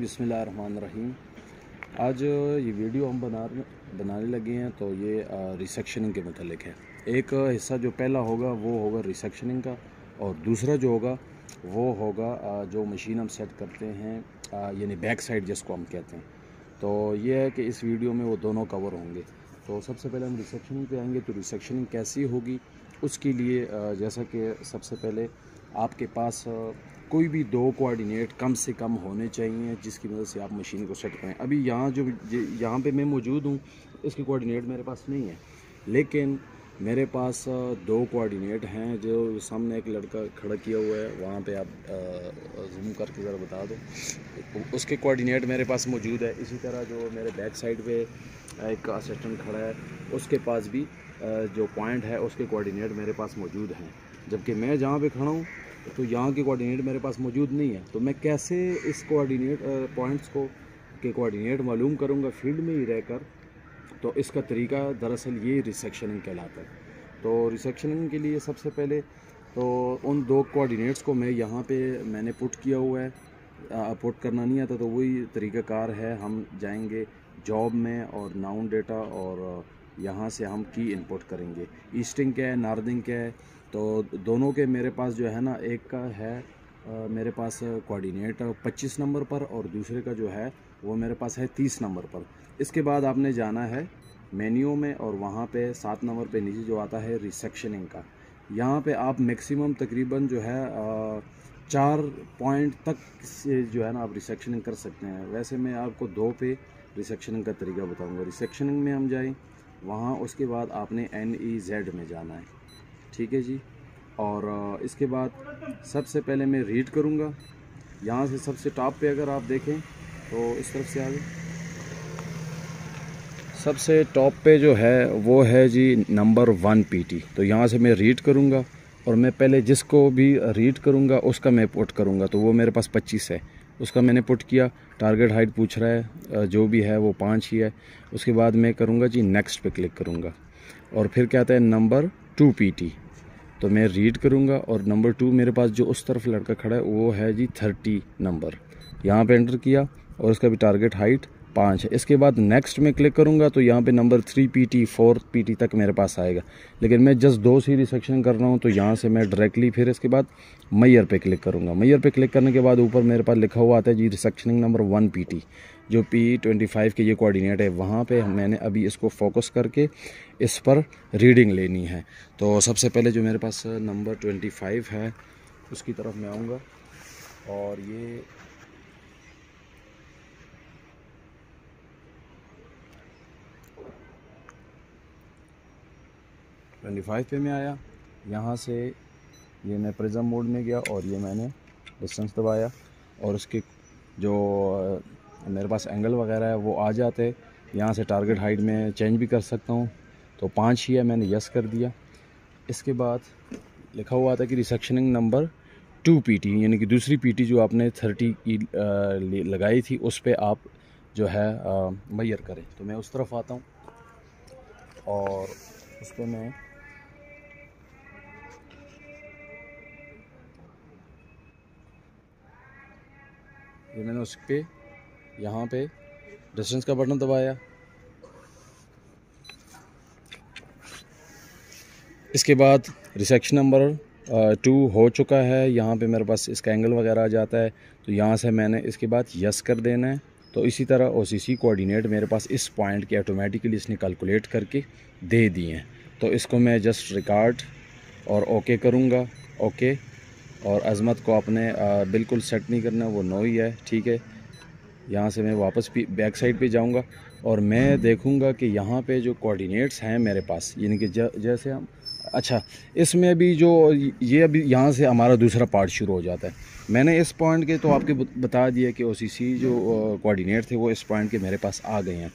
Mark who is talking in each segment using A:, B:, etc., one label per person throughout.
A: बिस्मिल्लाहिर्रहमानिर्रहीम। आज ये वीडियो हम बनाने लगे हैं तो ये रिसेक्शनिंग के मतलब है। एक हिस्सा जो पहला होगा वो होगा रिसेक्शनिंग का, और दूसरा जो होगा वो होगा जो मशीन हम सेट करते हैं यानी बैक साइड जिसको हम कहते हैं। तो ये है कि इस वीडियो में वो दोनों कवर होंगे। तो सबसे पहले हम रिसेक्शनिंग पे आएंगे। तो रिसेक्शनिंग कैसी होगी उसके लिए जैसा कि सबसे पहले आपके पास कोई भी दो कोऑर्डिनेट कम से कम होने चाहिए जिसकी वजह से आप मशीन को सेट करें। अभी यहाँ पे मैं मौजूद हूँ, इसके कोऑर्डिनेट मेरे पास नहीं है, लेकिन मेरे पास दो कोऑर्डिनेट हैं। जो सामने एक लड़का खड़ा किया हुआ है वहाँ पे आप जूम करके ज़रा बता दो, उसके कोऑर्डिनेट मेरे पास मौजूद है। इसी तरह जो मेरे बैक साइड पे एक असिस्टेंट खड़ा है उसके पास भी जो पॉइंट है उसके कोऑर्डिनेट मेरे पास मौजूद हैं, जबकि मैं जहाँ पे खड़ा हूँ तो यहाँ के कोऑर्डिनेट मेरे पास मौजूद नहीं है। तो मैं कैसे इस कोऑर्डिनेट पॉइंट्स के कोऑर्डिनेट मालूम करूँगा फील्ड में ही रहकर? तो इसका तरीका दरअसल ये रिसेक्शनिंग कहलाता है। तो रिसेक्शनिंग के लिए सबसे पहले तो उन दो कोऑर्डिनेट्स को मैं यहाँ पे मैंने पुट किया हुआ है। पुट करना नहीं आता तो वही तरीक़ाकार है। हम जाएंगे जॉब में और नाउन डेटा, और यहाँ से हम की इनपुट करेंगे। ईस्टिंग क्या है, नॉर्दिंग क्या है, तो दोनों के मेरे पास जो है ना, एक का है मेरे पास कोऑर्डिनेट 25 नंबर पर और दूसरे का जो है वो मेरे पास है 30 नंबर पर। इसके बाद आपने जाना है मेन्यू में और वहाँ पे 7 नंबर पे नीचे जो आता है रिसेक्शनिंग का, यहाँ पे आप मैक्सिमम तकरीबन जो है 4 पॉइंट तक से जो है ना आप रिसेक्शनिंग कर सकते हैं। वैसे मैं आपको 2 पे रिसेक्शनिंग का तरीका बताऊँगा। रिसेक्शनिंग में हम जाएँ वहाँ, उसके बाद आपने NEZ में जाना है, ठीक है जी। और इसके बाद सबसे पहले मैं रीड करूँगा यहाँ से सबसे टॉप पे। अगर आप देखें तो इस तरफ से आगे सबसे टॉप पे जो है वो है जी नंबर 1 PT। तो यहाँ से मैं रीड करूँगा और मैं पहले जिसको भी रीड करूँगा उसका मैं पुट करूँगा। तो वो मेरे पास 25 है, उसका मैंने पुट किया। टारगेट हाइट पूछ रहा है, जो भी है वो 5 ही है। उसके बाद मैं करूँगा जी नेक्स्ट पे क्लिक करूँगा, और फिर क्या आता है नंबर 2 PT। तो मैं रीड करूँगा और नंबर 2 मेरे पास जो उस तरफ लड़का खड़ा है वो है जी 30 नंबर। यहाँ पे एंटर किया और उसका भी टारगेट हाइट 5 है। इसके बाद नेक्स्ट में क्लिक करूँगा तो यहाँ पे नंबर 3 PT 4 PT तक मेरे पास आएगा, लेकिन मैं जस्ट 2 से रिसेक्शन कर रहा हूँ। तो यहाँ से मैं डायरेक्टली फिर इसके बाद मैयर पे क्लिक करूँगा। मैयर पे क्लिक करने के बाद ऊपर मेरे पास लिखा हुआ आता है जी रिसेक्शनिंग नंबर 1 PT, जो P25 के ये कोऑर्डिनेट है। वहाँ पे मैंने अभी इसको फोकस करके इस पर रीडिंग लेनी है। तो सबसे पहले जो मेरे पास नंबर 25 है उसकी तरफ मैं आऊँगा, और ये पे मैं आया। यहाँ से ये मैं प्रिज्म मोड में गया और ये मैंने डिस्टेंस दबाया, और उसके जो मेरे पास एंगल वगैरह है वो आ जाते। यहाँ से टारगेट हाइट में चेंज भी कर सकता हूँ। तो 5 ही है, मैंने यस कर दिया। इसके बाद लिखा हुआ था कि रिसेक्शनिंग नंबर 2 PT, यानी कि दूसरी PT जो आपने 30 की लगाई थी उस पर आप जो है मैयर करें। तो मैं उस तरफ आता हूँ और उस पर मैं ये मैंने उस पर यहाँ पे डिस्टेंस का बटन दबाया। इसके बाद रिसेक्शन नंबर 2 हो चुका है। यहाँ पे मेरे पास इसका एंगल वगैरह आ जाता है। तो यहाँ से मैंने इसके बाद यस कर देना है। तो इसी तरह OCC कोऑर्डिनेट मेरे पास इस पॉइंट के ऑटोमेटिकली इसने कैलकुलेट करके दे दिए हैं। तो इसको मैं जस्ट रिकॉर्ड और ओके करूँगा। ओके, और अज़मत को आपने बिल्कुल सेट नहीं करना, वो नो ही है, ठीक है। यहाँ से मैं वापस बैक साइड पे जाऊँगा और मैं देखूँगा कि यहाँ पे जो कोऑर्डिनेट्स हैं मेरे पास, यानी कि जैसे हम अच्छा इसमें अभी जो ये अभी यहाँ से हमारा दूसरा पार्ट शुरू हो जाता है। मैंने इस पॉइंट के तो आपके बता दिया कि OCC जो कोऑर्डिनेट थे वो इस पॉइंट के मेरे पास आ गए हैं।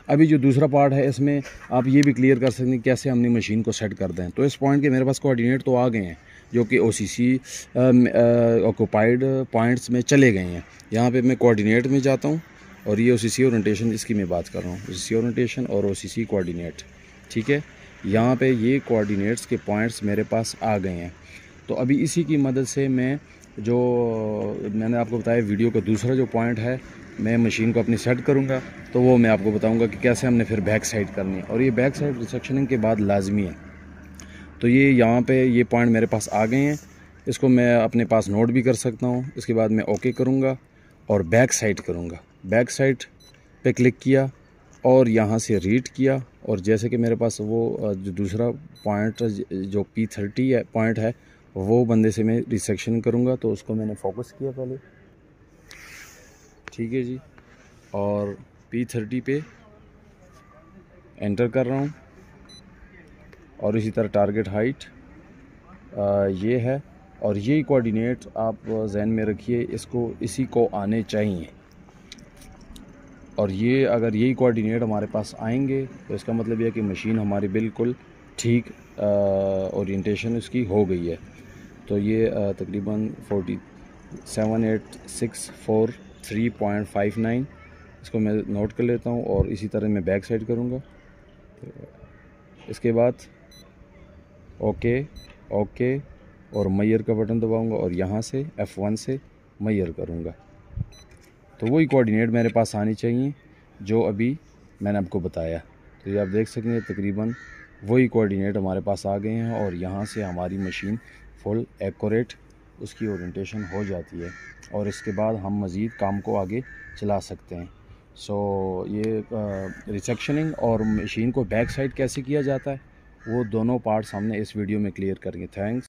A: अभी जो दूसरा पार्ट है इसमें आप ये भी क्लियर कर सकते हैं कैसे हमने मशीन को सेट कर दें। तो इस पॉइंट के मेरे पास कोऑर्डिनेट तो आ गए हैं जो कि OCC ऑक्यूपाइड पॉइंट्स में चले गए हैं। यहाँ पे मैं कोऑर्डिनेट में जाता हूँ और ये OCC ओरिएंटेशन इसकी मैं बात कर रहा हूँ, OCC ओरिएंटेशन और OCC कोऑर्डिनेट, ठीक है। यहाँ पे ये कोऑर्डिनेट्स के पॉइंट्स मेरे पास आ गए हैं। तो अभी इसी की मदद से मैं जो मैंने आपको बताया वीडियो का दूसरा जो पॉइंट है, मैं मशीन को अपनी सेट करूँगा तो वो मैं आपको बताऊँगा कि कैसे हमने फिर बैक साइड करनी है। और ये बैक साइड रिसेक्शनिंग के बाद लाजमी है। तो ये यहाँ पे ये पॉइंट मेरे पास आ गए हैं, इसको मैं अपने पास नोट भी कर सकता हूँ। इसके बाद मैं ओके करूँगा और बैक साइड करूँगा। बैक साइड पे क्लिक किया और यहाँ से रीड किया, और जैसे कि मेरे पास वो जो दूसरा पॉइंट जो P30 है पॉइंट है, वो बंदे से मैं रिसेक्शन करूँगा। तो उसको मैंने फोकस किया पहले, ठीक है जी, और P30 पे एंटर कर रहा हूँ। और इसी तरह टारगेट हाइट ये है, और यही कोऑर्डिनेट आप जहन में रखिए, इसको इसी को आने चाहिए। और ये अगर यही कोऑर्डिनेट हमारे पास आएंगे तो इसका मतलब यह है कि मशीन हमारी बिल्कुल ठीक ओरिएंटेशन इसकी हो गई है। तो ये तकरीबन 47864.59 इसको मैं नोट कर लेता हूँ। और इसी तरह मैं बैक साइड करूँगा। इसके बाद ओके ओके और मैयर का बटन दबाऊँगा और यहाँ से F1 से मैयर करूँगा। तो वही कोऑर्डिनेट मेरे पास आनी चाहिए जो अभी मैंने आपको बताया। तो ये आप देख सकते हैं तकरीबन वही कोऑर्डिनेट हमारे पास आ गए हैं, और यहाँ से हमारी मशीन फुल एक्यूरेट उसकी ओरिएंटेशन हो जाती है, और इसके बाद हम मज़ीद काम को आगे चला सकते हैं। सो ये रिसेक्शनिंग और मशीन को बैक साइड कैसे किया जाता है वो दोनों पार्ट्स हमने इस वीडियो में क्लियर करेंगे। थैंक्स।